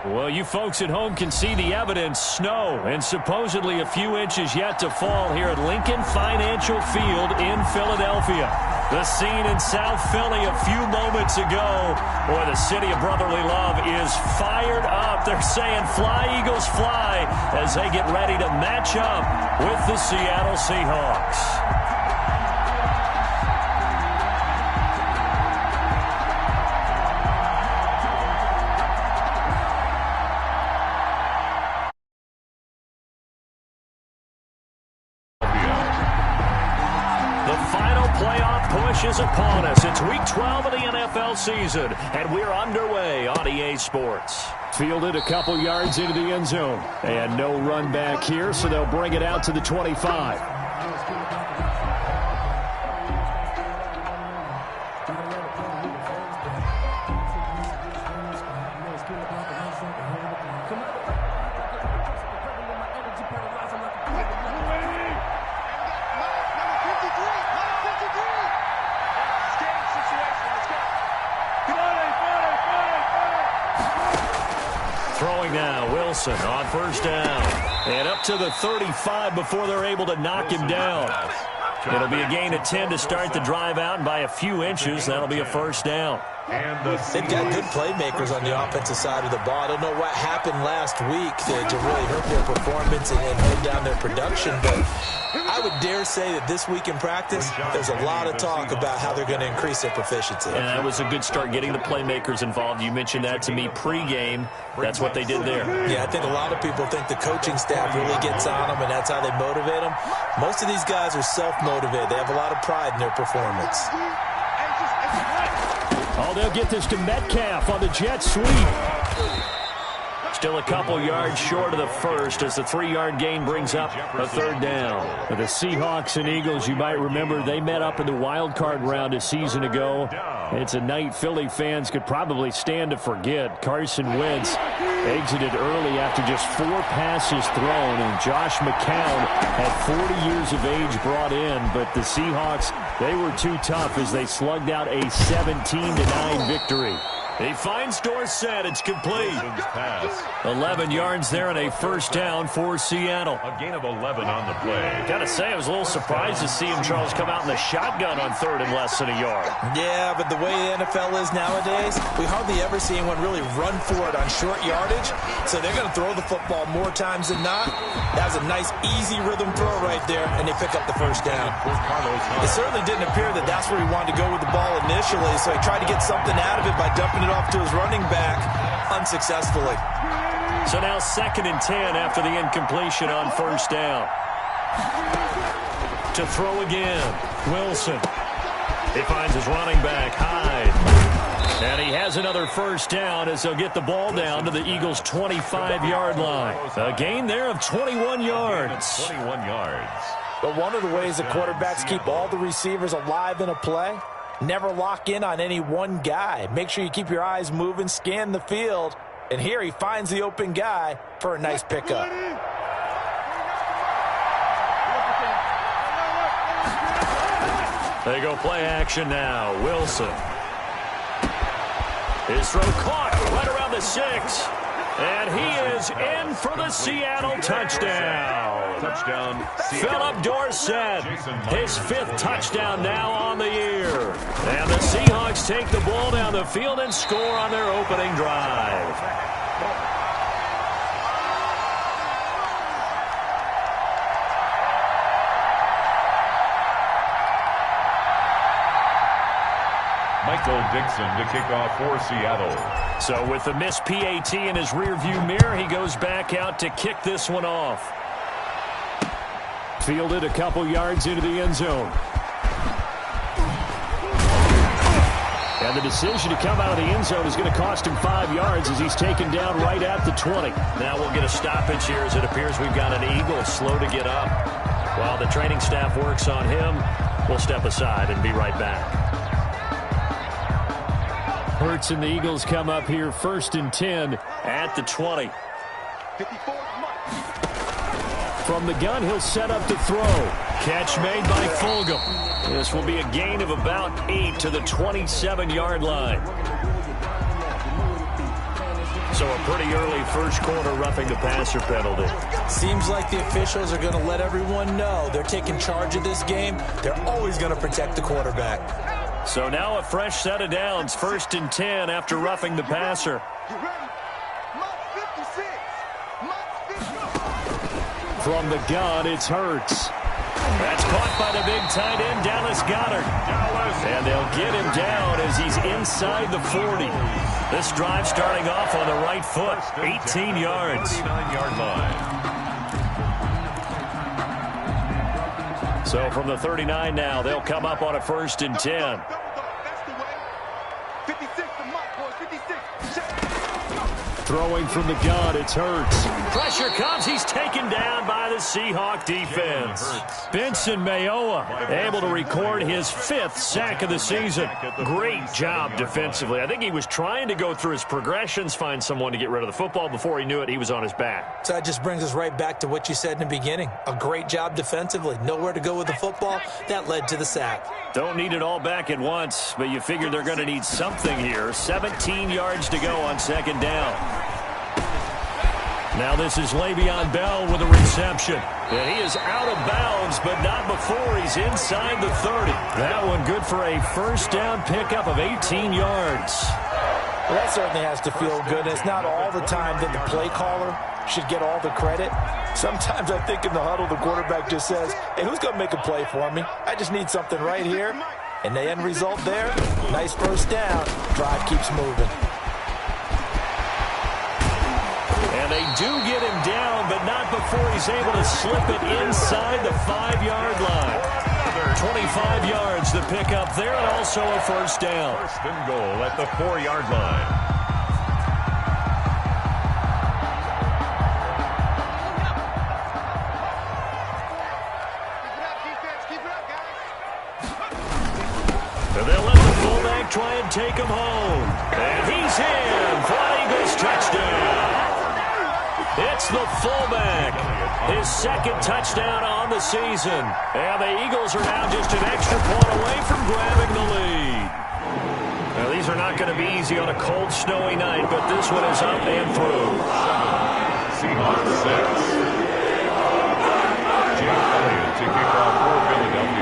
Well, you folks at home can see the evidence. Snow and supposedly a few inches yet to fall here at Lincoln Financial Field in Philadelphia. The scene in South Philly a few moments ago. Boy, the city of brotherly love is fired up. They're saying fly, Eagles, fly as they get ready to match up with the Seattle Seahawks. Is upon us. It's week 12 of the NFL season, and we're underway on EA Sports. Fielded a couple yards into the end zone, and no run back here, so they'll bring it out to the 25. Throwing now, Wilson on first down. And up to the 35 before they're able to knock him down. It'll be a gain of 10 to start the drive out, and by a few inches, that'll be a first down. They've got good playmakers on the offensive side of the ball. I don't know what happened last week to really hurt their performance and hold down their production, but I would dare say that this week in practice, there's a lot of talk about how they're going to increase their proficiency. And that was a good start getting the playmakers involved. You mentioned that to me pregame. That's what they did there. Yeah, I think a lot of people think the coaching staff really gets on them, and that's how they motivate them. Most of these guys are self-motivated. They have a lot of pride in their performance. Oh, they'll get this to Metcalf on the jet sweep. Still a couple yards short of the first as the 3-yard gain brings up a third down. For the Seahawks and Eagles, you might remember they met up in the wild card round a season ago. It's a night Philly fans could probably stand to forget. Carson Wentz exited early after just 4 passes thrown, and Josh McCown had 40 years of age brought in, but the Seahawks, they were too tough as they slugged out a 17-9 victory. He finds Dorsett. It's complete. 11 yards there and a first down for Seattle. A gain of 11 on the play. Gotta say, I was a little surprised to see him, Charles, come out in the shotgun on third and less than a yard. Yeah, but the way the NFL is nowadays, we hardly ever see anyone really run for it on short yardage. So they're going to throw the football more times than not. That was a nice, easy rhythm throw right there, and they pick up the first down. It certainly didn't appear that that's where he wanted to go with the ball initially, so he tried to get something out of it by dumping it off to his running back unsuccessfully. So now 2nd and 10 after the incompletion on first down. To throw again, Wilson. He finds his running back, Hyde. And he has another first down as they'll get the ball down to the Eagles' 25-yard line. A gain there of 21 yards. 21 yards. But one of the ways the quarterbacks keep all the receivers alive in a play, never lock in on any one guy. Make sure you keep your eyes moving, scan the field. And here he finds the open guy for a nice pickup. They go play action now. Wilson. His throw caught right around the 6. And he is in for the Seattle touchdown. Touchdown, Philip Dorsett, his 5th touchdown now on the year. And the Seahawks take the ball down the field and score on their opening drive. Michael Dixon to kick off for Seattle. So with the missed PAT in his rearview mirror, he goes back out to kick this one off. Fielded a couple yards into the end zone. And the decision to come out of the end zone is going to cost him 5 yards as he's taken down right at the 20. Now we'll get a stoppage here as it appears we've got an Eagle slow to get up. While the training staff works on him, we'll step aside and be right back. Hurts and the Eagles come up here 1st and 10 at the 20. From the gun, he'll set up to throw. Catch made by Fulgham. This will be a gain of about 8 to the 27-yard line. So a pretty early first quarter roughing the passer penalty. Seems like the officials are going to let everyone know they're taking charge of this game. They're always going to protect the quarterback. So now a fresh set of downs, 1st and 10 after roughing the passer. From the gun, it's Hurts. That's caught by the big tight end, Dallas Goedert. And they'll get him down as he's inside the 40. This drive starting off on the right foot, 18 yards. 39-yard line. So from the 39 now, they'll come up on a 1st and 10. Throwing from the gun, it's Hurts. Pressure comes. He's taken down by the Seahawks defense. Benson Mayowa able to record his 5th sack of the season. Great job defensively. I think he was trying to go through his progressions, find someone to get rid of the football. Before he knew it, he was on his back. So that just brings us right back to what you said in the beginning. A great job defensively. Nowhere to go with the football. That led to the sack. Don't need it all back at once, but you figure they're going to need something here. 17 yards to go on 2nd down. Now this is Le'Veon Bell with a reception. And he is out of bounds, but not before he's inside the 30. That one good for a 1st down pickup of 18 yards. Well, that certainly has to feel good. It's not all the time that the play caller should get all the credit. Sometimes I think in the huddle, the quarterback just says, hey, who's going to make a play for me? I just need something right here. And the end result there, nice 1st down. Drive keeps moving. And they do get him down, but not before he's able to slip it inside the 5-yard line. 25 yards to pick up there, and also a 1st down. 1st and goal at the 4-yard line. And they'll let the fullback try and take him home. And he's in for an Eagles touchdown. It's the fullback. His 2nd touchdown on the season. And the Eagles are now just an extra point away from grabbing the lead. Now, these are not going to be easy on a cold, snowy night, but this one is up and through. Seahawks 6. Jake Elliott to kick off for Philadelphia.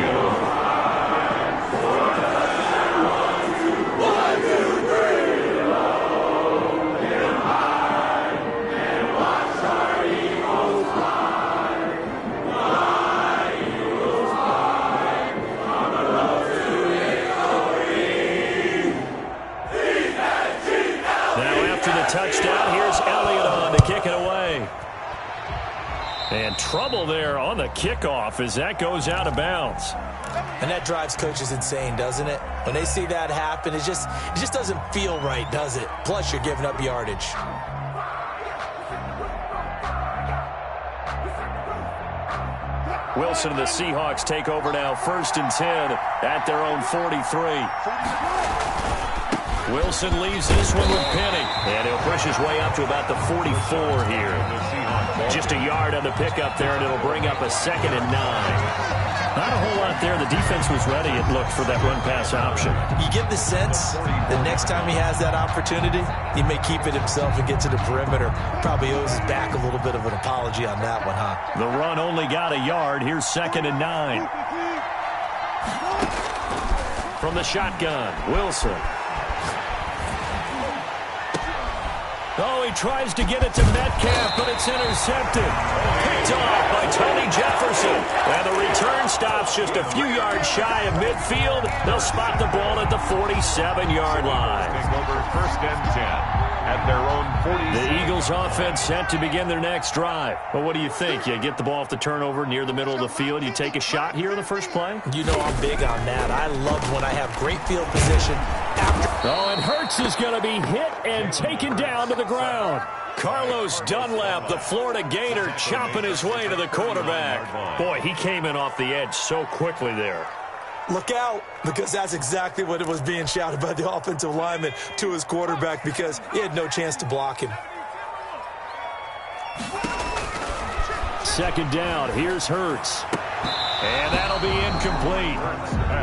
Touchdown. Here's Elliott on to kick it away. And trouble there on the kickoff as that goes out of bounds. And that drives coaches insane, doesn't it? When they see that happen, it just doesn't feel right, does it? Plus, you're giving up yardage. Wilson and the Seahawks take over now, 1st and 10 at their own 43. Wilson leaves this one with Penny. And he'll push his way up to about the 44 here. Just a yard on the pickup there, and it'll bring up a 2nd and 9. Not a whole lot there. The defense was ready, it looked, for that run-pass option. You get the sense the next time he has that opportunity, he may keep it himself and get to the perimeter. Probably owes his back a little bit of an apology on that one, huh? The run only got a yard. Here's 2nd and 9. From the shotgun, Wilson. Oh, he tries to get it to Metcalf, but it's intercepted. Picked off by Tony Jefferson. And the return stops just a few yards shy of midfield. They'll spot the ball at the 47-yard line. Take over 1st and 10 at their own 40. The Eagles offense set to begin their next drive. Well, what do you think? You get the ball off the turnover near the middle of the field. You take a shot here in the first play? You know I'm big on that. I love when I have great field position. Oh, and Hurts is going to be hit and taken down to the ground. Carlos Dunlap, the Florida Gator, chopping his way to the quarterback. Boy, he came in off the edge so quickly there. Look out, because that's exactly what it was being shouted by the offensive lineman to his quarterback, because he had no chance to block him. 2nd down, here's Hurts. And that'll be incomplete.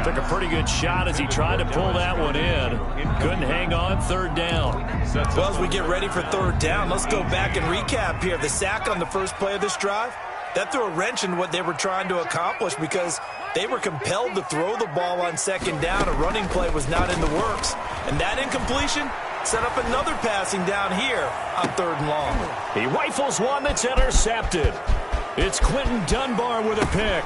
Took a pretty good shot as he tried to pull that one in. Couldn't hang on. Third down. Well, as we get ready for third down, let's go back and recap here. The sack on the first play of this drive, that threw a wrench in what they were trying to accomplish because they were compelled to throw the ball on second down. A running play was not in the works. And that incompletion set up another passing down here on third and long. He rifles one that's intercepted. It's Quentin Dunbar with a pick.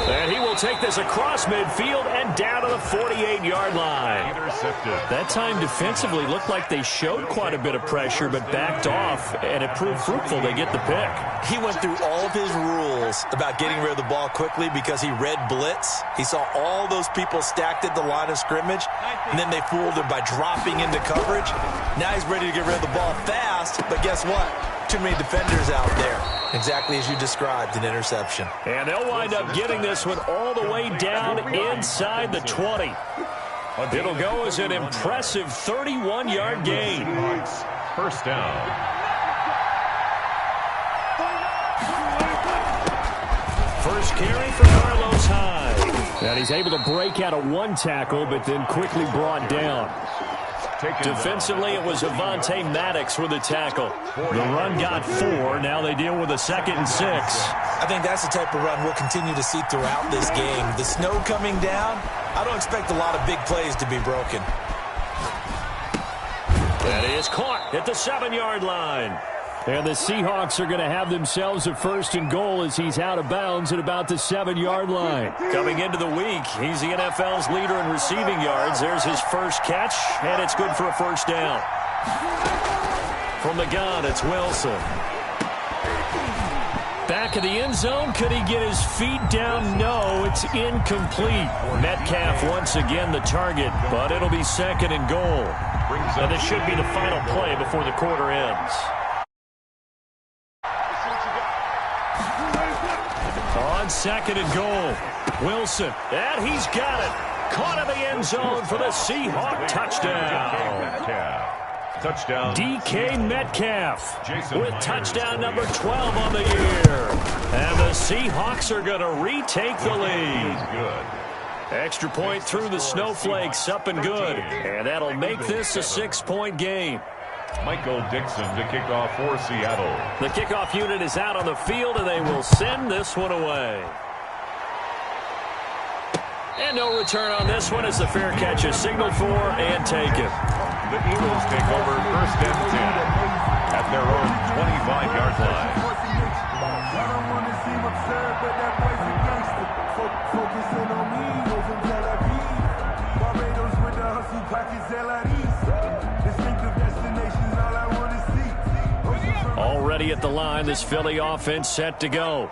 And he will take this across midfield and down to the 48-yard line. Intercepted. That time defensively looked like they showed quite a bit of pressure but backed off, and it proved fruitful. They get the pick. He went through all of his rules about getting rid of the ball quickly because he read blitz. He saw all those people stacked at the line of scrimmage, and then they fooled him by dropping into coverage. Now he's ready to get rid of the ball fast, but guess what? Too many defenders out there. Exactly as you described, an interception. And they'll wind up getting this one all the way down inside the 20. It'll go as an impressive 31-yard gain. First down. First carry for Carlos Hyde. And he's able to break out of one tackle, but then quickly brought down. Defensively, it was Avonte Maddox with a tackle. The run got 4. Now they deal with a 2nd and 6. I think that's the type of run we'll continue to see throughout this game. The snow coming down, I don't expect a lot of big plays to be broken. That is caught at the 7-yard line. And the Seahawks are going to have themselves a 1st and goal as he's out of bounds at about the 7-yard line. Coming into the week, he's the NFL's leader in receiving yards. There's his first catch, and it's good for a first down. From the gun, it's Wilson. Back of the end zone. Could he get his feet down? No, it's incomplete. Metcalf once again the target, but it'll be 2nd and goal. And this should be the final play before the quarter ends. On 2nd and goal, Wilson, and he's got it. Caught in the end zone for the Seahawk touchdown. Touchdown. DK Metcalf with touchdown number 12 on the year. And the Seahawks are going to retake the lead. Good. Extra point through the snowflakes, up and good. And that'll make this a 6-point game. Michael Dixon to kick off for Seattle. The kickoff unit is out on the field, and they will send this one away. And no return on this one as the fair catch is signaled for and taken. The Eagles take over 1st and 10 at their own 25-yard line. Already at the line, this Philly offense set to go.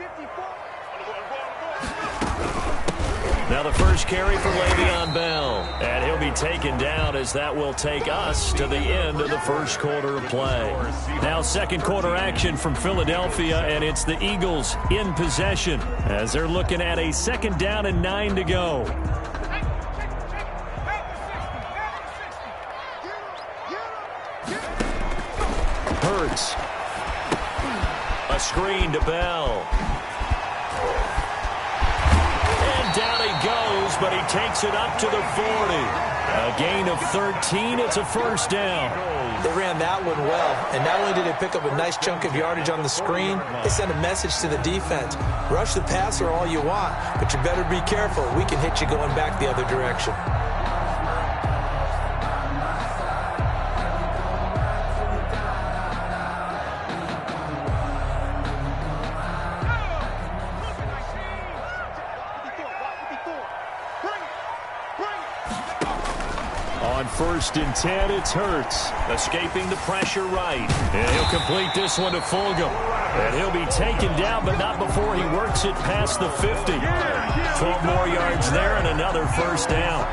Now the first carry for Le'Veon Bell. And he'll be taken down as that will take us to the end of the first quarter of play. Now 2nd quarter action from Philadelphia, and it's the Eagles in possession as they're looking at a 2nd down and 9 to go. Hurts. A screen to Bell. And down he goes, but he takes it up to the 40. A gain of 13. It's a first down. They ran that one well, and not only did they pick up a nice chunk of yardage on the screen, they sent a message to the defense. Rush the passer all you want, but you better be careful. We can hit you going back the other direction. On 1st and 10, it's Hurts. Escaping the pressure right. And he'll complete this one to Fulgham. And he'll be taken down, but not before he works it past the 50. 12 more yards there and another first down.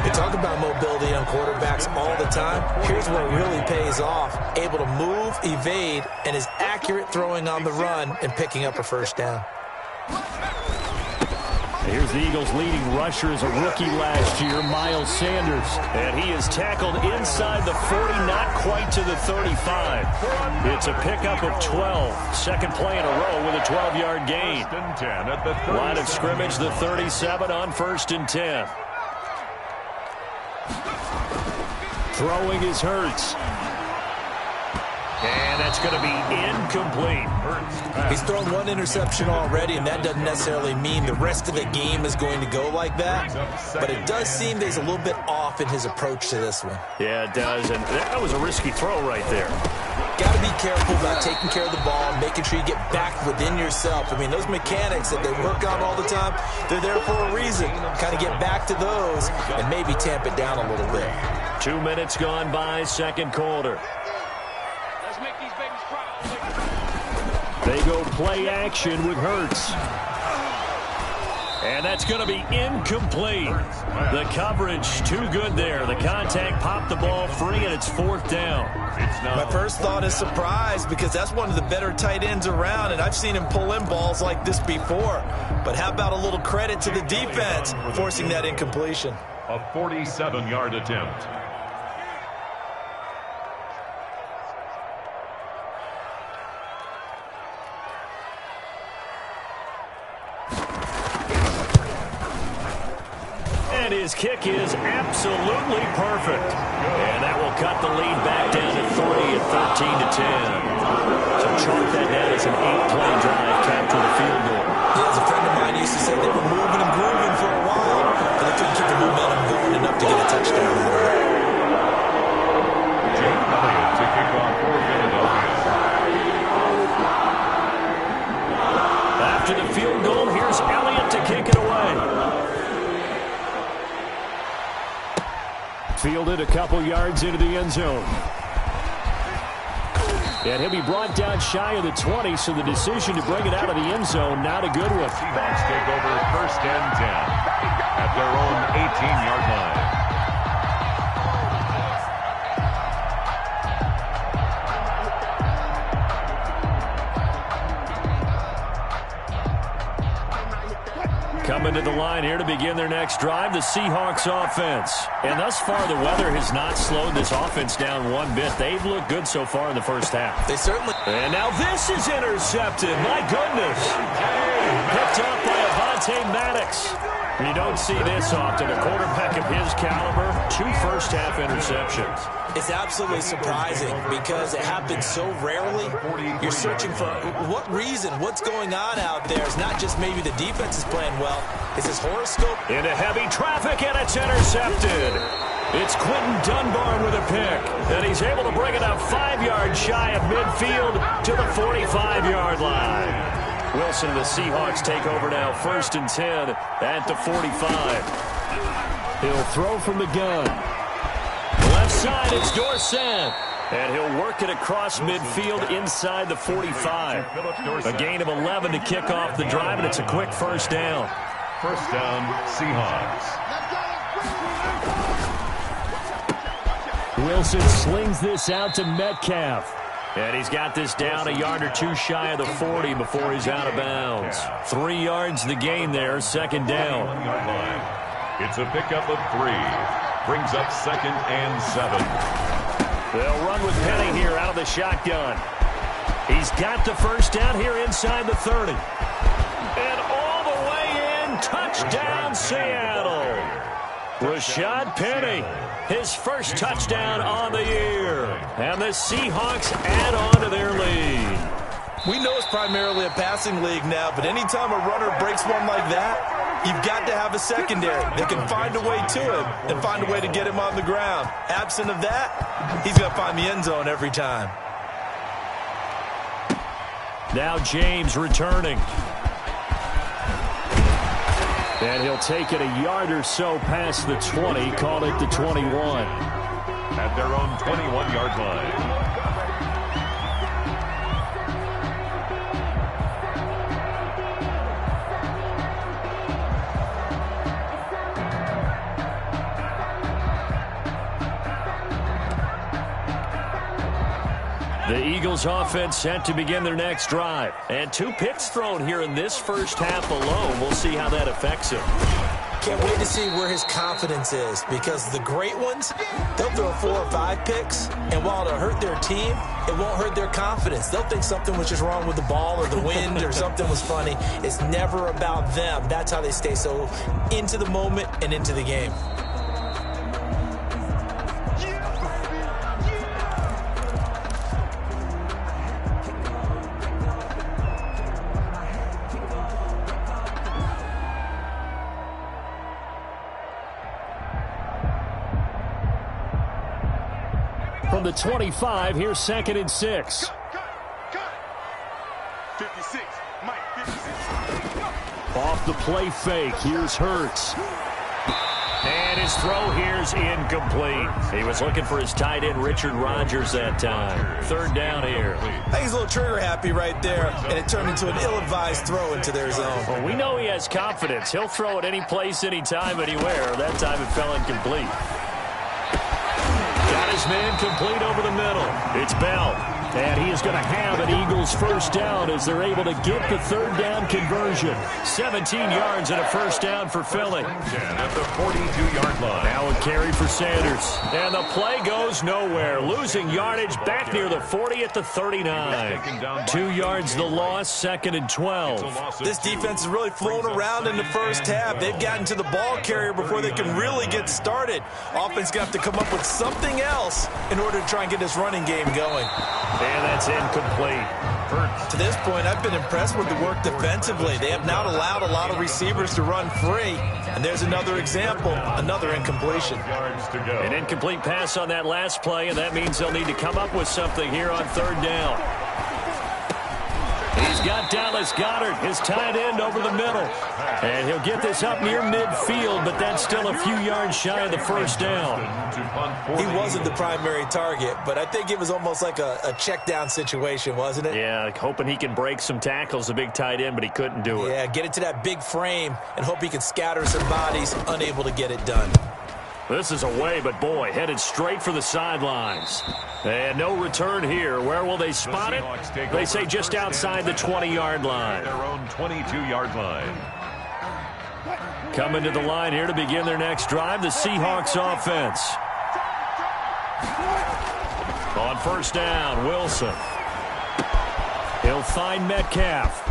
They talk about mobility on quarterbacks all the time. Here's where it really pays off. Able to move, evade, and is accurate throwing on the run and picking up a first down. Here's the Eagles' leading rusher as a rookie last year, Miles Sanders. And he is tackled inside the 40, not quite to the 35. It's a pickup of 12. Second play in a row with a 12-yard gain. Line of scrimmage, the 37 on 1st and 10. Throwing is Hurts. And that's going to be incomplete. He's thrown one interception already, and that doesn't necessarily mean the rest of the game is going to go like that. But it does seem that he's a little bit off in his approach to this one. Yeah, it does. And that was a risky throw right there. Got to be careful about taking care of the ball and making sure you get back within yourself. I mean, those mechanics that they work on all the time, they're there for a reason. Kind of get back to those and maybe tamp it down a little bit. 2 minutes gone by, second quarter. They go play action with Hurts. And that's going to be incomplete. The coverage too good there. The contact popped the ball free, and it's 4th down. My first thought is surprise, because that's one of the better tight ends around, and I've seen him pull in balls like this before. But how about a little credit to the defense forcing that incompletion? A 47-yard attempt. And his kick is absolutely perfect. And that will cut the lead back down to 3 at 13-10. So chalk that down as an 8-play drive capture the field goal. Yeah, as a friend of mine used to say, they were moving and grooving for a while, but they couldn't keep the momentum going enough to get a touchdown out of it. Jake Elliott to kick off for Philadelphia. After the field goal, here's Elliott to kick it away. Fielded a couple yards into the end zone. And he'll be brought down shy of the 20, so the decision to bring it out of the end zone, not a good one. Seahawks take over 1st and 10 at their own 18-yard line. Coming to the line here to begin their next drive, the Seahawks offense. And thus far, the weather has not slowed this offense down one bit. They've looked good so far in the first half. They certainly... And now this is intercepted. My goodness. Picked up by Avonte Maddox. You don't see this often. A quarterback of his caliber, 2 first-half interceptions. It's absolutely surprising because it happens so rarely. You're searching for what reason, what's going on out there. It's not just maybe the defense is playing well. It's his horoscope. Into heavy traffic, and it's intercepted. It's Quentin Dunbar with a pick, and he's able to bring it up 5 yards shy of midfield to the 45-yard line. Wilson and the Seahawks take over now, 1st and 10 at the 45. He'll throw from the gun. Left side, it's Dorsett. And he'll work it across midfield inside the 45. A gain of 11 to kick off the drive, and it's a quick first down. First down, Seahawks. Wilson slings this out to Metcalf. And he's got this down a yard or 2 shy of the 40 before he's out of bounds. 3 yards the gain there, second down. It's a pickup of 3. Brings up 2nd and 7. They'll run with Penny here out of the shotgun. He's got the first down here inside the 30. And all the way in, touchdown Seattle. Rashad Penny, his first touchdown on the year. And the Seahawks add on to their lead. We know it's primarily a passing league now, but anytime a runner breaks one like that, you've got to have a secondary that can find a way to him and find a way to get him on the ground. Absent of that, he's going to find the end zone every time. Now James returning. And he'll take it a yard or so past the 20, call it the 21. At their own 21-yard line. The Eagles offense set to begin their next drive. And 2 picks thrown here in this first half alone. We'll see how that affects him. Can't wait to see where his confidence is, because the great ones, they'll throw 4 or 5 picks, and while it'll hurt their team, it won't hurt their confidence. They'll think something was just wrong with the ball or the wind or something was funny. It's never about them. That's how they stay so into the moment and into the game. From the 25, here's 2nd and 6. 56, Mike, 56. Off the play fake, here's Hurts. And his throw here's incomplete. He was looking for his tight end, Richard Rodgers, that time. 3rd down here. I think he's a little trigger happy right there, and it turned into an ill-advised throw into their zone. Well, we know he has confidence. He'll throw it any place, anytime, anywhere. That time it fell incomplete. Got his man complete over the middle. It's Bell. And he is going to have an Eagles first down as they're able to get the 3rd down conversion. 17 yards and a first down for Philly. At the 42-yard line. Now a carry for Sanders. And the play goes nowhere. Losing yardage back near the 40 at the 39. 2 yards the loss, 2nd and 12. This defense has really flown around in the first half. They've gotten to the ball carrier before they can really get started. Offense going to have to come up with something else in order to try and get this running game going. And that's incomplete. To this point, I've been impressed with the work defensively. They have not allowed a lot of receivers to run free. And there's another example, another incompletion. An incomplete pass on that last play, and that means they'll need to come up with something here on 3rd down. He's got Dallas Goedert, his tight end, over the middle. And he'll get this up near midfield, but that's still a few yards shy of the first down. He wasn't the primary target, but I think it was almost like a check down situation, wasn't it? Yeah, hoping he can break some tackles, the big tight end, but he couldn't do it. Yeah, get into that big frame and hope he can scatter some bodies, unable to get it done. This is away, but boy, headed straight for the sidelines. And no return here. Where will they spot it? They say just outside the 20-yard line. Their own 22-yard line. Coming to the line here to begin their next drive, the Seahawks offense. On 1st down, Wilson. He'll find Metcalf.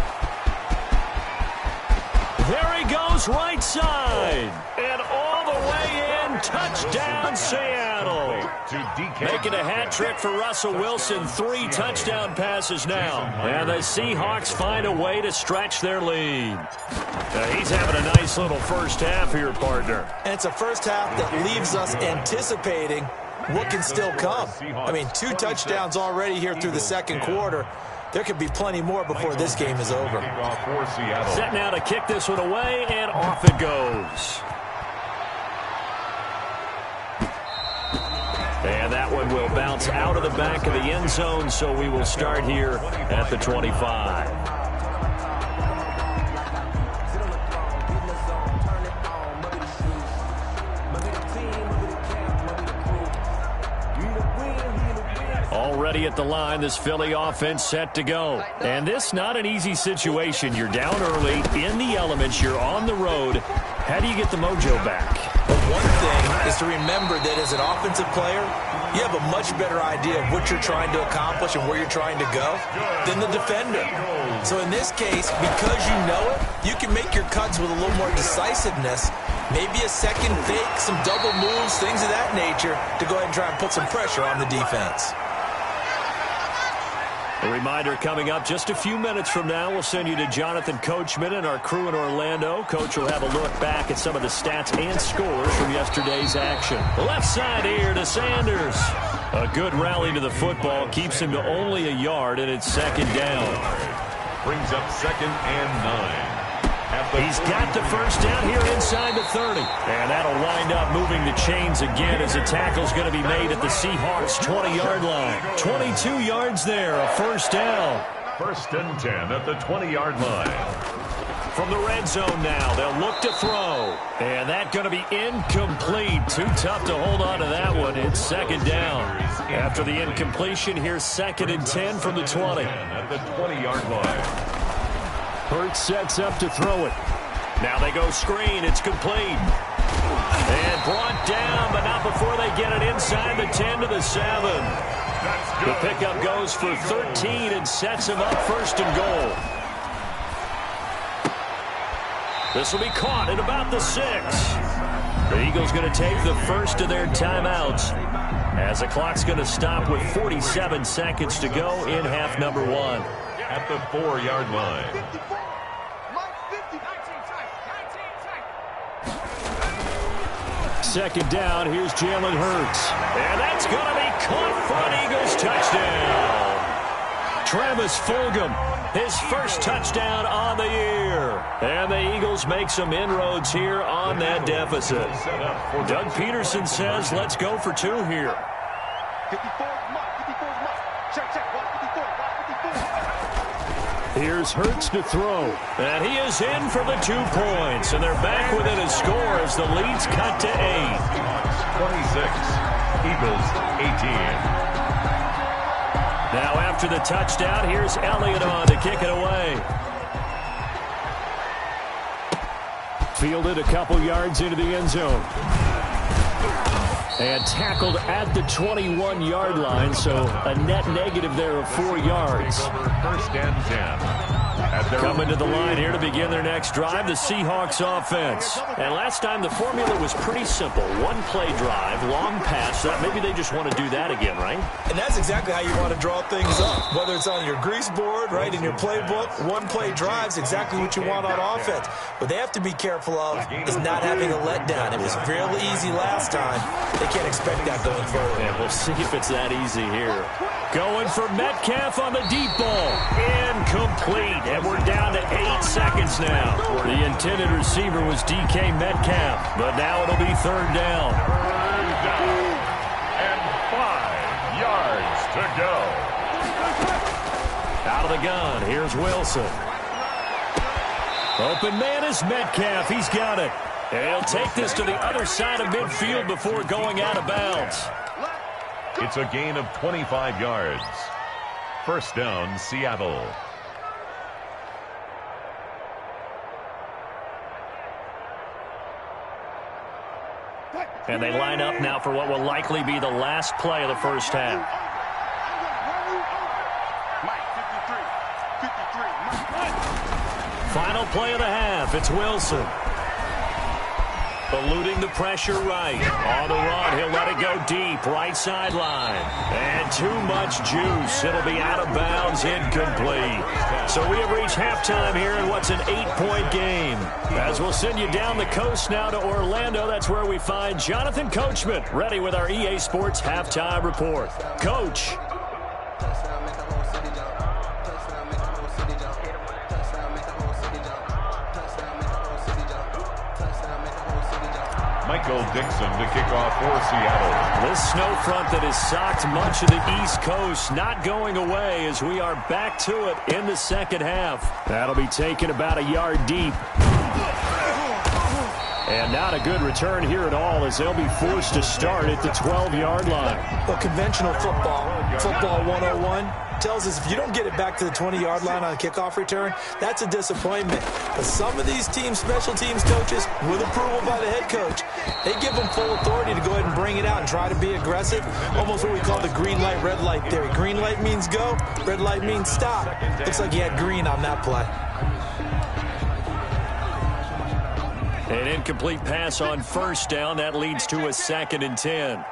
There he goes, right side. And all the way in, touchdown Seattle. Making a hat trick for Russell Wilson. 3 touchdown passes now. And the Seahawks find a way to stretch their lead. He's having a nice little first half here, partner. And it's a first half that leaves us anticipating what can still come. I mean, 2 touchdowns already here through the 2nd quarter. There could be plenty more before this game is over. Set now to kick this one away, and off it goes. And that one will bounce out of the back of the end zone, so we will start here at the 25. Already at the line, this Philly offense set to go. And this not an easy situation. You're down early, in the elements, you're on the road. How do you get the mojo back? Well, one thing is to remember that as an offensive player, you have a much better idea of what you're trying to accomplish and where you're trying to go than the defender. So in this case, because you know it, you can make your cuts with a little more decisiveness. Maybe a second fake, some double moves, things of that nature to go ahead and try and put some pressure on the defense. A reminder coming up just a few minutes from now, we'll send you to Jonathan Coachman and our crew in Orlando. Coach will have a look back at some of the stats and scores from yesterday's action. Left side here to Sanders. A good rally to the football keeps him to only a yard, and it's 2nd down. Brings up 2nd and 9. He's got the first down here inside the 30. And that'll wind up moving the chains again as a tackle's going to be made at the Seahawks 20-yard line. 22 yards there, a first down. 1st and 10 at the 20-yard line. From the red zone now, they'll look to throw. And that's going to be incomplete. Too tough to hold on to that one. It's 2nd down. After the incompletion, here's 2nd and 10 from the 20. At the 20-yard line. Hurts sets up to throw it. Now they go screen. It's complete. And brought down, but not before they get it inside the 10 to the 7. The pickup goes for 13 and sets him up 1st and goal. This will be caught at about the 6. The Eagles going to take the first of their timeouts as the clock's going to stop with 47 seconds to go in half number 1. At the 4-yard line. 2nd down, here's Jalen Hurts. And that's going to be caught for an Eagles touchdown. Travis Fulgham, his first touchdown on the year. And the Eagles make some inroads here on that deficit. Doug Peterson says, let's go for 2 here. 54 mark, 54 mark. Check, check, watch 54, watch 54. Here's Hurts to throw. And he is in for the 2 points. And they're back within a score as the lead's cut to 8. 26, Eagles 18. Now after the touchdown, here's Elliott on to kick it away. Fielded a couple yards into the end zone. And tackled at the 21-yard line, so a net negative there of 4 yards. 1st and 10. Coming to the line here to begin their next drive, the Seahawks offense. And last time the formula was pretty simple. 1-play drive, long pass. Maybe they just want to do that again, right? And that's exactly how you want to draw things up. Whether it's on your grease board, right, in your playbook, 1-play drive's exactly what you want on offense. What they have to be careful of is not having a letdown. It was real easy last time. They can't expect that going forward. And we'll see if it's that easy here. Going for Metcalf on the deep ball. Incomplete. And we're down to 8 seconds now. The intended receiver was DK Metcalf, but now it'll be 3rd down. 3rd down. And 5 yards to go. Out of the gun. Here's Wilson. Open man is Metcalf. He's got it. And he'll take this to the other side of midfield before going out of bounds. It's a gain of 25 yards. 1st down, Seattle. And they line up now for what will likely be the last play of the first half. Final play of the half. It's Wilson. Eluding the pressure right. On the run, he'll let it go deep. Right sideline. And too much juice. It'll be out of bounds, incomplete. So we have reached halftime here in what's an 8-point game. As we'll send you down the coast now to Orlando, that's where we find Jonathan Coachman, ready with our EA Sports Halftime Report. Coach. Michael Dixon to kick off for Seattle. This snow front that has socked much of the East Coast not going away as we are back to it in the 2nd half. That'll be taken about a yard deep. And not a good return here at all as they'll be forced to start at the 12-yard line. Well, conventional football 101, tells us if you don't get it back to the 20-yard line on a kickoff return, that's a disappointment. But some of these teams, special teams coaches, with approval by the head coach, they give them full authority to go ahead and bring it out and try to be aggressive. Almost what we call the green light, red light theory. Green light means go, red light means stop. Looks like he had green on that play. An incomplete pass on 1st down. That leads to a 2nd and 10.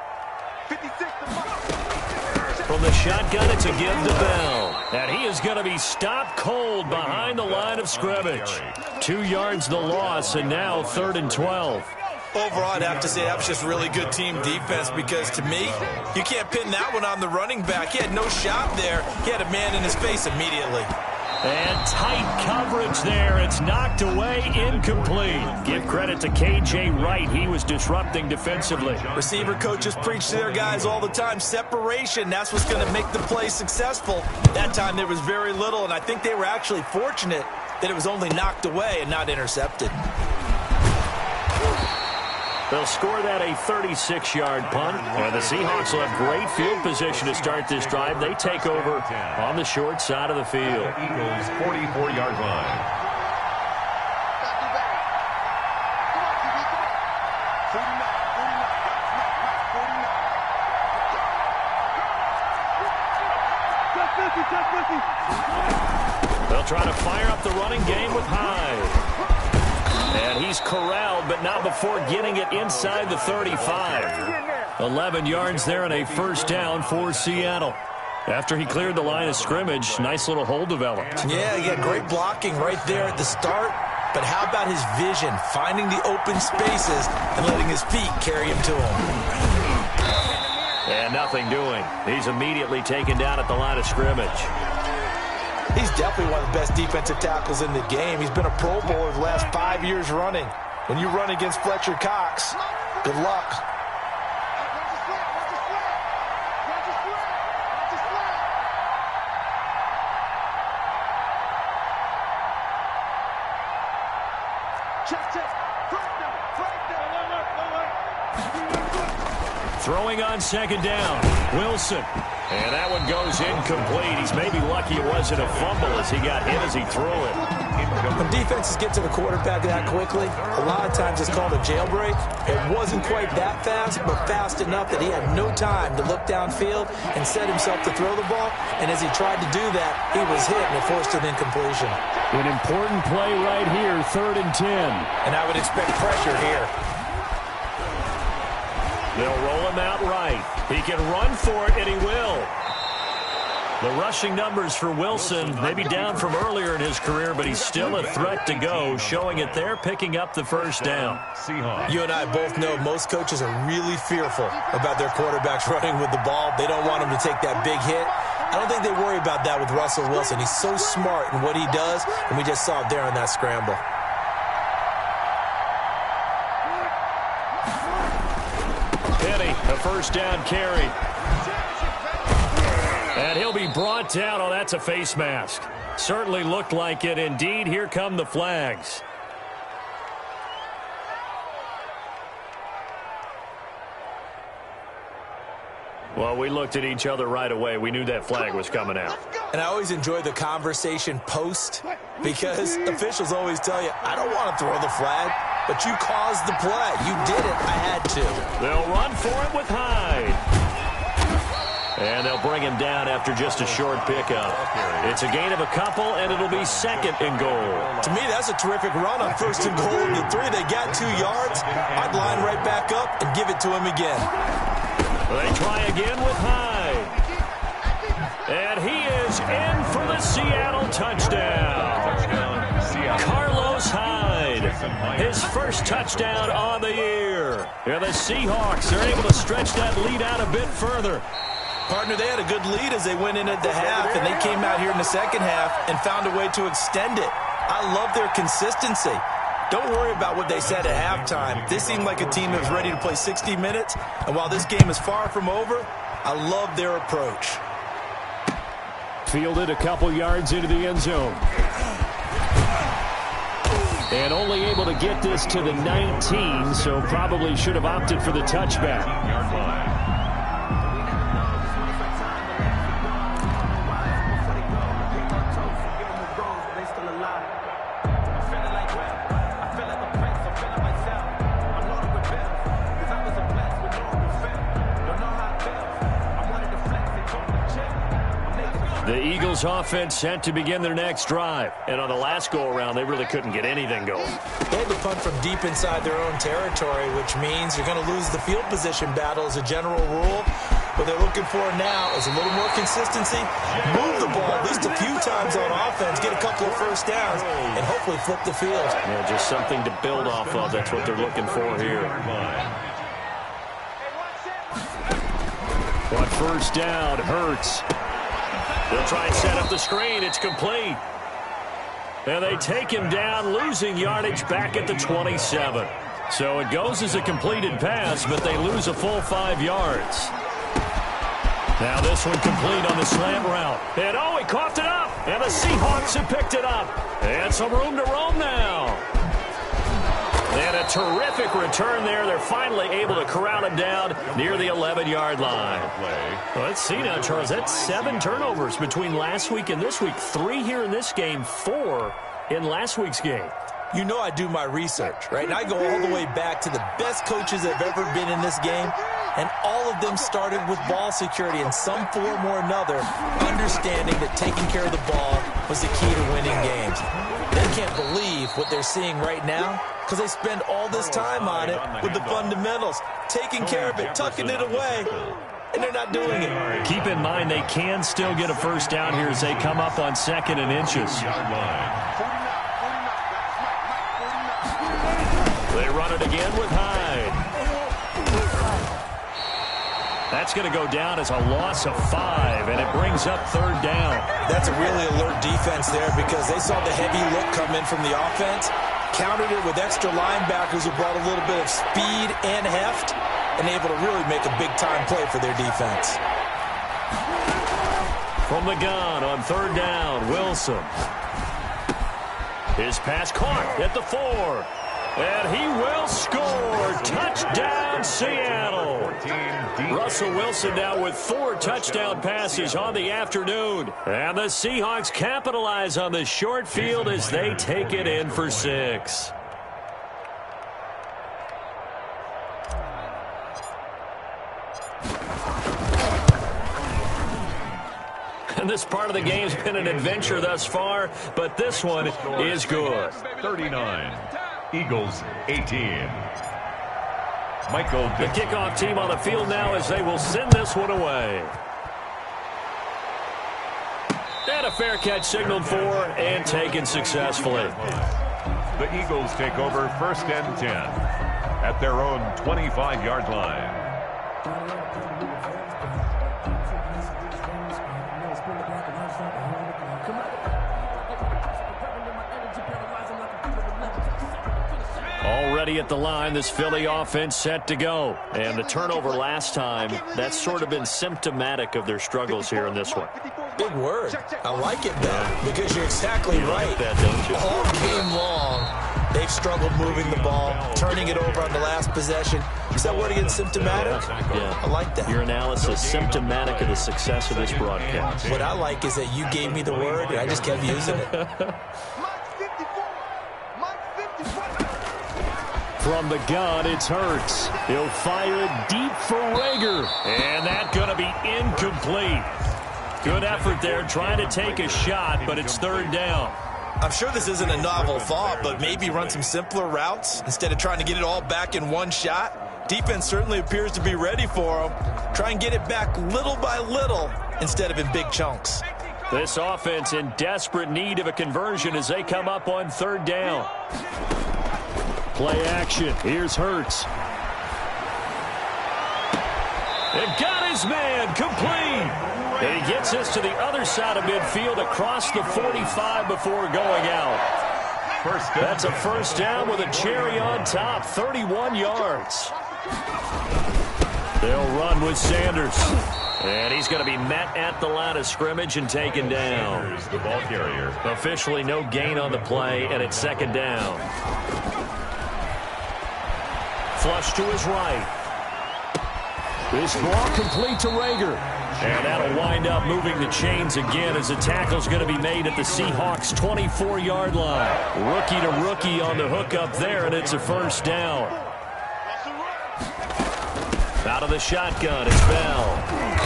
From the shotgun, it's a give to Bell. And he is going to be stopped cold behind the line of scrimmage. 2 yards the loss, and now 3rd and 12. Overall, I'd have to say that was just really good team defense because, to me, you can't pin that one on the running back. He had no shot there. He had a man in his face immediately. And tight coverage there. It's knocked away, incomplete. Give credit to K.J. Wright. He was disrupting defensively. Receiver coaches preach to their guys all the time. Separation, that's what's going to make the play successful. That time there was very little, and I think they were actually fortunate that it was only knocked away and not intercepted. They'll score that a 36-yard punt. And the Seahawks will have great field position to start this drive. They take over on the short side of the field. Eagles 44-yard line. They'll try to fire up the running game with Hyde. And he's corralled, but not before getting it inside the 35. 11 yards there and a first down for Seattle. After he cleared the line of scrimmage, nice little hole developed. Yeah, great blocking right there at the start. But how about his vision, finding the open spaces and letting his feet carry him to him? And nothing doing. He's immediately taken down at the line of scrimmage. He's definitely one of the best defensive tackles in the game. He's been a Pro Bowler the last 5 years running. When you run against Fletcher Cox, good luck. Throwing on second down, Wilson. And that one goes incomplete. He's maybe lucky it wasn't a fumble as he got hit as he threw it. When defenses get to the quarterback that quickly, a lot of times it's called a jailbreak. It wasn't quite that fast, but fast enough that he had no time to look downfield and set himself to throw the ball. And as he tried to do that, he was hit and it forced an incompletion. An important play right here, 3rd and 10. And I would expect pressure here. They'll roll him out right. He can run for it, and he will. The rushing numbers for Wilson, maybe down from earlier in his career, but he's still a threat to go, showing it there, picking up the first down. You and I both know most coaches are really fearful about their quarterbacks running with the ball. They don't want him to take that big hit. I don't think they worry about that with Russell Wilson. He's so smart in what he does, and we just saw it there on that scramble. A first down carry. And he'll be brought down. Oh, that's a face mask. Certainly looked like it. Indeed, here come the flags. Well, we looked at each other right away. We knew that flag was coming out. And I always enjoy the conversation post because officials always tell you, I don't want to throw the flag, but you caused the play. You did it. I had to. They'll run for it with Hyde. And they'll bring him down after just a short pickup. It's a gain of a couple, and it'll be 2nd and goal. To me, that's a terrific run on 1st and goal. The 3, they got 2 yards. I'd line right back up and give it to him again. They try again with Hyde. And he is in for the Seattle touchdown. Carlos Hyde, his first touchdown on the year. And the Seahawks are able to stretch that lead out a bit further. Partner, they had a good lead as they went into the half, and they came out here in the second half and found a way to extend it. I love their consistency. Don't worry about what they said at halftime. This seemed like a team that was ready to play 60 minutes, and while this game is far from over, I love their approach. Fielded a couple yards into the end zone. And only able to get this to the 19, so probably should have opted for the touchback. The Eagles offense set to begin their next drive. And on the last go-around, they really couldn't get anything going. They had to punt from deep inside their own territory, which means you're going to lose the field position battle as a general rule. What they're looking for now is a little more consistency, move the ball at least a few times on offense, get a couple of first downs, and hopefully flip the field. Yeah, just something to build off of. That's what they're looking for here. On first down, Hurts. They'll try and set up the screen. It's complete. And they take him down, losing yardage back at the 27. So it goes as a completed pass, but they lose a full 5 yards. Now this one complete on the slant route. And oh, he coughed it up. And the Seahawks have picked it up. And some room to roam now. And a terrific return there. They're finally able to corral him down near the 11-yard line. Well, let's see now, Charles. That's 7 turnovers between last week and this week. 3 here in this game, 4 in last week's game. You know I do my research, right? And I go all the way back to the best coaches that have ever been in this game, and all of them started with ball security in some form or another, understanding that taking care of the ball was the key to winning games. They can't believe what they're seeing right now because they spend all this time on it with the fundamentals, taking care of it, tucking it away, and they're not doing it. Keep in mind they can still get a first down here as they come up on 2nd and inches. They run it again with Hyde. That's going to go down as a loss of 5, and it brings up 3rd down. That's a really alert defense there because they saw the heavy look come in from the offense, countered it with extra linebackers who brought a little bit of speed and heft, and able to really make a big-time play for their defense. From the gun on 3rd down, Wilson. His pass caught at the 4. And he will score. Touchdown, Seattle. Russell Wilson now with 4 touchdown passes on the afternoon. And the Seahawks capitalize on the short field as they take it in for 6. And this part of the game's been an adventure thus far, but this one is good. 39. Eagles 18. Michael The kickoff team on the field now as they will send this one away. And a fair catch signaled for and taken successfully. The Eagles take over 1st and 10 at their own 25-yard line. Already at the line, this Philly offense set to go. And the turnover last time, that's sort of been symptomatic of their struggles here in this one. Big word. I like it, though, because you're exactly right. Like that, don't you? All game long, they've struggled moving the ball, turning it over on the last possession. Is that word again, symptomatic? Yeah. I like that. Your analysis, symptomatic of the success of this broadcast. What I like is that you gave me the word, and I just kept using it. From the gun, it's Hurts. He'll fire it deep for Rager. And that's going to be incomplete. Good effort there, trying to take a shot, but it's 3rd down. I'm sure this isn't a novel thought, but maybe run some simpler routes instead of trying to get it all back in one shot. Defense certainly appears to be ready for them. Try and get it back little by little instead of in big chunks. This offense in desperate need of a conversion as they come up on 3rd down. Play action. Here's Hurts. And got his man complete. And he gets this to the other side of midfield across the 45 before going out. That's a first down with a cherry on top, 31 yards. They'll run with Sanders. And he's going to be met at the line of scrimmage and taken down. Here's the ball carrier. Officially no gain on the play, and it's 2nd down. Flush to his right. This ball complete to Rager. And that'll wind up moving the chains again as the tackle's going to be made at the Seahawks' 24-yard line. Rookie to rookie on the hook up there, and it's a first down. Out of the shotgun, it's Bell.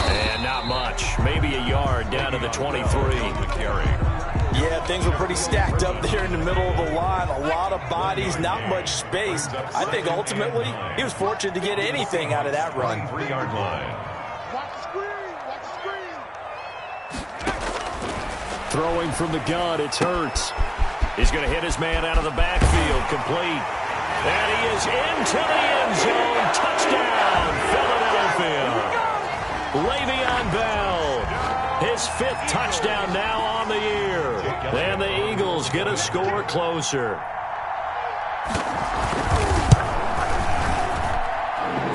And not much. Maybe a yard down to the 23. Yeah, things were pretty stacked up there in the middle of the line. A lot of bodies, not much space. I think ultimately he was fortunate to get anything out of that run. 3-yard line. Throwing from the gun, it's Hurts. He's going to hit his man out of the backfield, complete. And he is into the end zone. Touchdown, Philadelphia. Le'Veon Bell, his 5th touchdown now on the year. And the Eagles get a score closer.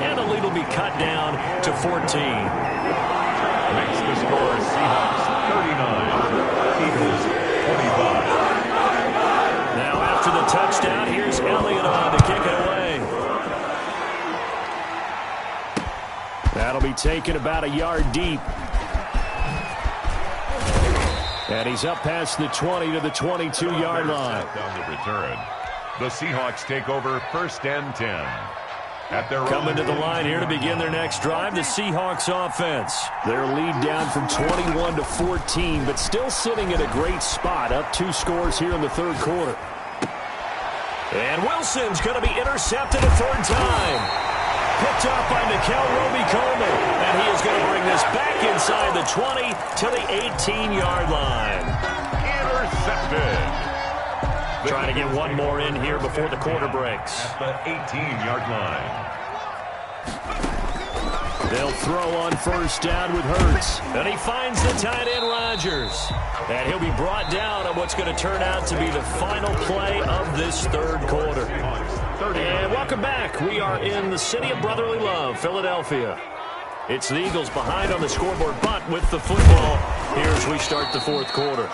And the lead will be cut down to 14. Makes the score Seahawks 39, Eagles 25. Now after the touchdown, here's Elliott on to kick it be taken about a yard deep. And he's up past the 20 to the 22-yard line. Down the return. The Seahawks take over 1st and 10. At their Coming to the line here to begin their next drive, the Seahawks offense. Their lead down from 21 to 14, but still sitting in a great spot, up 2 scores here in the third quarter. And Wilson's going to be intercepted a third time. Picked up by Nickel Roby-Coleman, and he is going to bring this back inside the 20 to the 18-yard line. Intercepted. Trying to get one more in here before the quarter breaks. At the 18-yard line. They'll throw on 1st down with Hurts. And he finds the tight end Rodgers. And he'll be brought down on what's going to turn out to be the final play of this third quarter. And welcome back. We are in the city of brotherly love, Philadelphia. It's the Eagles behind on the scoreboard, but with the football here as we start the fourth quarter.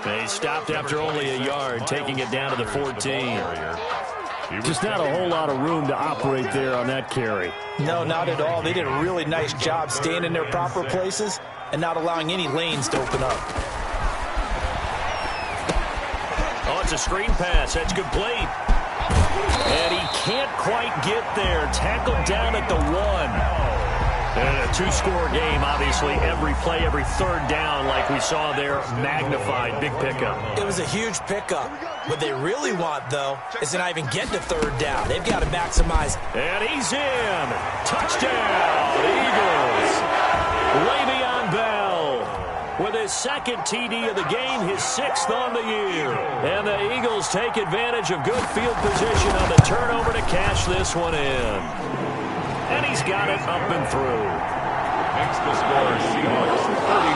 They stopped after only a yard, taking it down to the 14. Just not a whole lot of room to operate there on that carry. No, not at all. They did a really nice job staying in their proper places and not allowing any lanes to open up. Oh, it's a screen pass. That's complete. And he can't quite get there. Tackled down at the 1. And a 2-score game, obviously, every play, every third down, like we saw there, magnified, big pickup. It was a huge pickup. What they really want, though, is to not even get to third down. They've got to maximize. And he's in. Touchdown, Eagles. Le'Veon Bell with his 2nd TD of the game, his 6th on the year. And the Eagles take advantage of good field position on the turnover to cash this one in. And he's got it up and through. Makes the score Seahawks 39,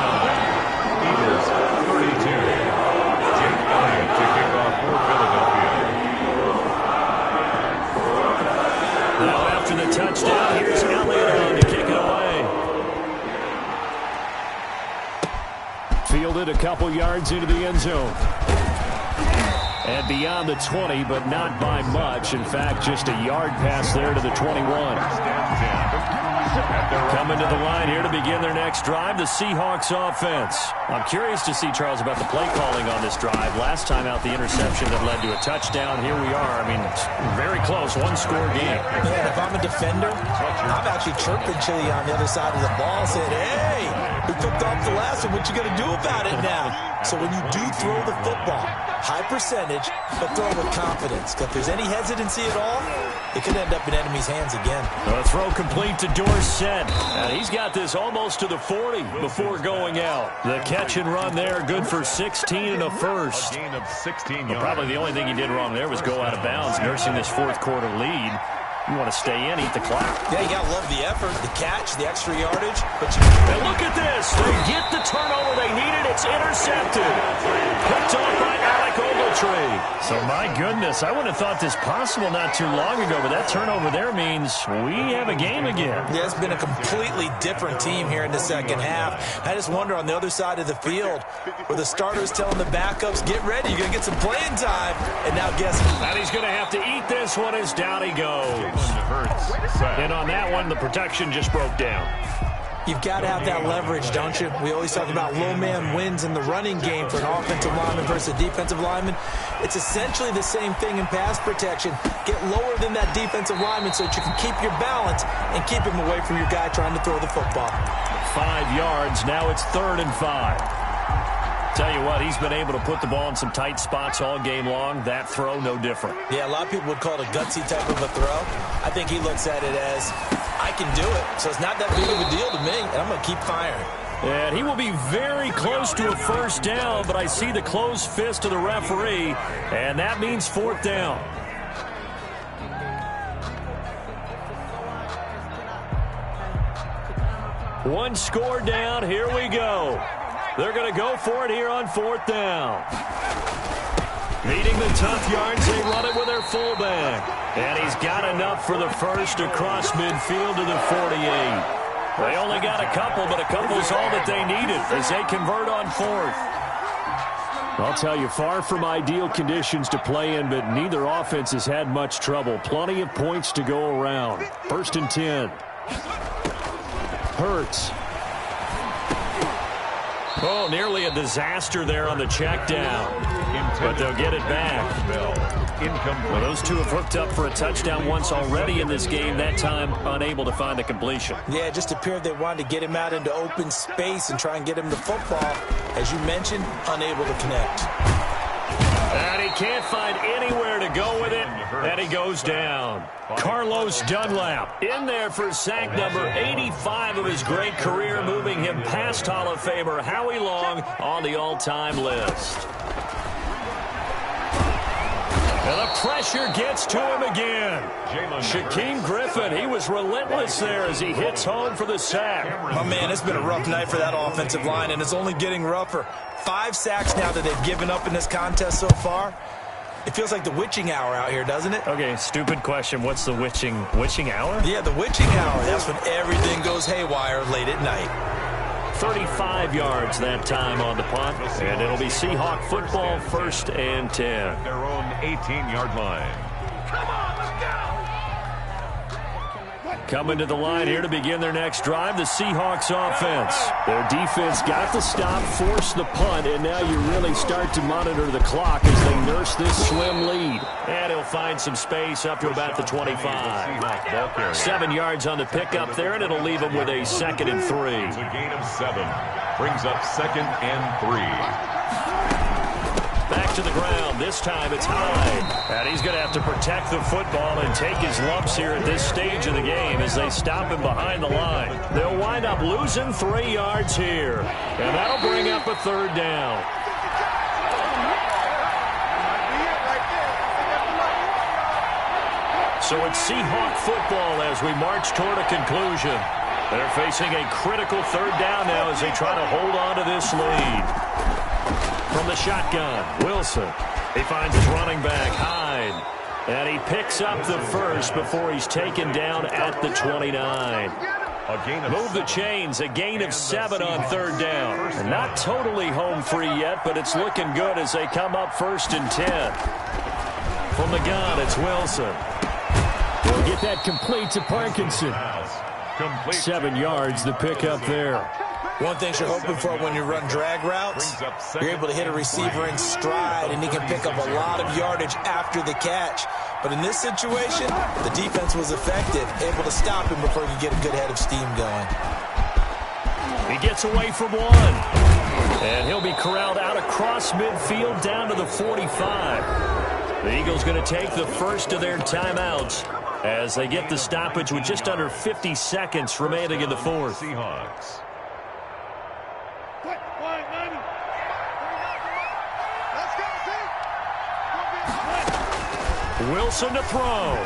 Eagles 32. Jake Elliott to kick off for Philadelphia. Now after the touchdown, here's Elliott on to kick it away. Fielded a couple yards into the end zone. And beyond the 20, but not by much. In fact, just a yard pass there to the 21. Coming to the line here to begin their next drive, the Seahawks offense. I'm curious to see, Charles, about the play calling on this drive. Last time out, the interception that led to a touchdown. Here we are. I mean, it's very close, 1-score game. Man, if I'm a defender, I'm actually chirping Chili on the other side of the ball, saying, hey, we picked off the last one. What you going to do about it now? So when you do throw the football, high percentage, but throw with confidence. If there's any hesitancy at all, it could end up in enemy's hands again. A throw complete to Dorsett. And he's got this almost to the 40 before going out. The catch and run there, good for 16 and a first. A gain of 16 yards. Probably the only thing he did wrong there was go out of bounds, nursing this fourth quarter lead. You want to stay in, eat the clock. Yeah, you got to love the effort, the catch, the extra yardage. But and look at this. They get the turnover they needed. It's intercepted. Picked off by Alec Ogletree. So, my goodness, I wouldn't have thought this possible not too long ago, but that turnover there means we have a game again. Yeah, it's been a completely different team here in the second half. I just wonder on the other side of the field where the starters telling the backups, get ready, you're going to get some playing time. And now guess what? And he's going to have to eat this one as down he goes. And on that one, the protection just broke down. You've got to have that leverage, don't you? We always talk about low man wins in the running game for an offensive lineman versus a defensive lineman. It's essentially the same thing in pass protection. Get lower than that defensive lineman so that you can keep your balance and keep him away from your guy trying to throw the football. 5 yards. Now it's 3rd and 5. Tell you what, he's been able to put the ball in some tight spots all game long. That throw, no different. Yeah, a lot of people would call it a gutsy type of a throw. I think he looks at it as, I can do it, so it's not that big of a deal to me, and I'm going to keep firing. And he will be very close to a first down, but I see the closed fist of the referee, and that means 4th down. One score down, here we go. They're going to go for it here on 4th down. Needing the tough yards, they run it with their fullback. And he's got enough for the first across midfield to the 48. They only got a couple, but a couple is all that they needed as they convert on 4th. I'll tell you, far from ideal conditions to play in, but neither offense has had much trouble. Plenty of points to go around. 1st and 10. Hurts. Oh, nearly a disaster there on the check down. But they'll get it back. Well, those two have hooked up for a touchdown once already in this game, that time unable to find the completion. Yeah, it just appeared they wanted to get him out into open space and try and get him the football. As you mentioned, unable to connect. And he can't find anywhere to go with it, and he goes down. Carlos Dunlap in there for sack number 85 of his great career, moving him past Hall of Famer Howie Long on the all-time list. And the pressure gets to him again. Shaquem Griffin, he was relentless there as he hits home for the sack. My man, it's been a rough night for that offensive line, and it's only getting rougher. 5 sacks now that they've given up in this contest so far. It feels like the witching hour out here, doesn't it? Okay, stupid question. What's the witching hour? Yeah, the witching hour. That's when everything goes haywire late at night. 35 yards that time on the punt, and it'll be Seahawk football, 1st and 10. Their own 18-yard line. Come on, let's go! Coming to the line here to begin their next drive, the Seahawks offense. Their defense got the stop, forced the punt, and now you really start to monitor the clock as they nurse this slim lead. And he'll find some space up to about the 25. 7 yards on the pickup there, and it'll leave him with a 2nd and 3. It's a gain of 7. Brings up 2nd and 3. Back to the ground. This time it's Hyde. And he's going to have to protect the football and take his lumps here at this stage of the game as they stop him behind the line. They'll wind up losing 3 yards here. And that'll bring up a 3rd down. So it's Seahawk football as we march toward a conclusion. They're facing a critical 3rd down now as they try to hold on to this lead. From the shotgun, Wilson. He finds his running back, Hyde. And he picks up the first before he's taken down at the 29. Move the chains, a gain of 7 on 3rd down. And not totally home free yet, but it's looking good as they come up 1st and 10. From the gun, it's Wilson. He'll get that complete to Parkinson. 7 yards, the pickup there. One thing you're hoping for when you run drag routes, you're able to hit a receiver in stride, and he can pick up a lot of yardage after the catch. But in this situation, the defense was effective, able to stop him before he could get a good head of steam going. He gets away from one. And he'll be corralled out across midfield down to the 45. The Eagles going to take the first of their timeouts as they get the stoppage with just under 50 seconds remaining in the 4th. Seahawks. Wilson to throw.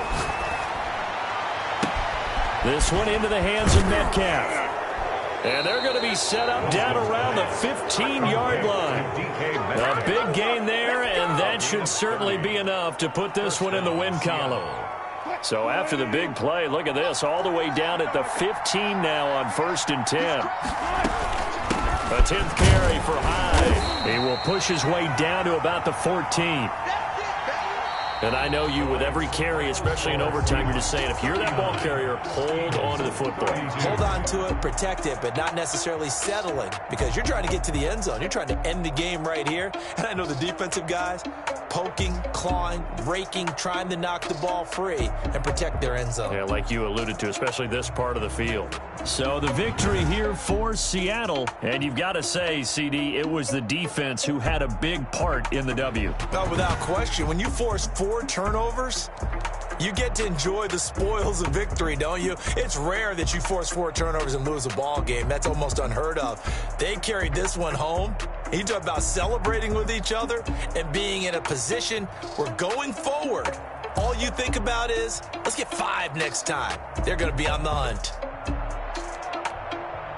This one into the hands of Metcalf. And they're going to be set up down around the 15-yard line. A big gain there, and that should certainly be enough to put this one in the win column. So after the big play, look at this, all the way down at the 15 now on 1st and 10. A 10th carry for Hyde. He will push his way down to about the 14. And I know you, with every carry, especially in overtime, you're just saying, if you're that ball carrier, hold on to the football. Hold on to it, protect it, but not necessarily settling, because you're trying to get to the end zone. You're trying to end the game right here. And I know the defensive guys poking, clawing, raking, trying to knock the ball free and protect their end zone. Yeah, like you alluded to, especially this part of the field. So the victory here for Seattle. And you've got to say, CD, it was the defense who had a big part in the W. No, without question. When you force 4 turnovers, you get to enjoy the spoils of victory, don't you? It's rare that you force 4 turnovers and lose a ball game. That's almost unheard of. They carried this one home. You talk about celebrating with each other and being in a position where going forward, all you think about is, let's get 5 next time. They're going to be on the hunt.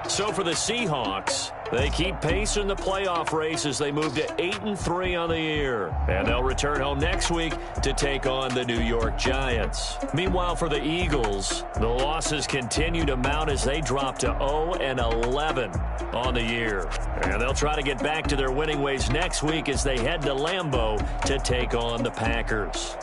So for the Seahawks, they keep pace in the playoff race as they move to 8-3 on the year. And they'll return home next week to take on the New York Giants. Meanwhile, for the Eagles, the losses continue to mount as they drop to 0-11 on the year. And they'll try to get back to their winning ways next week as they head to Lambeau to take on the Packers.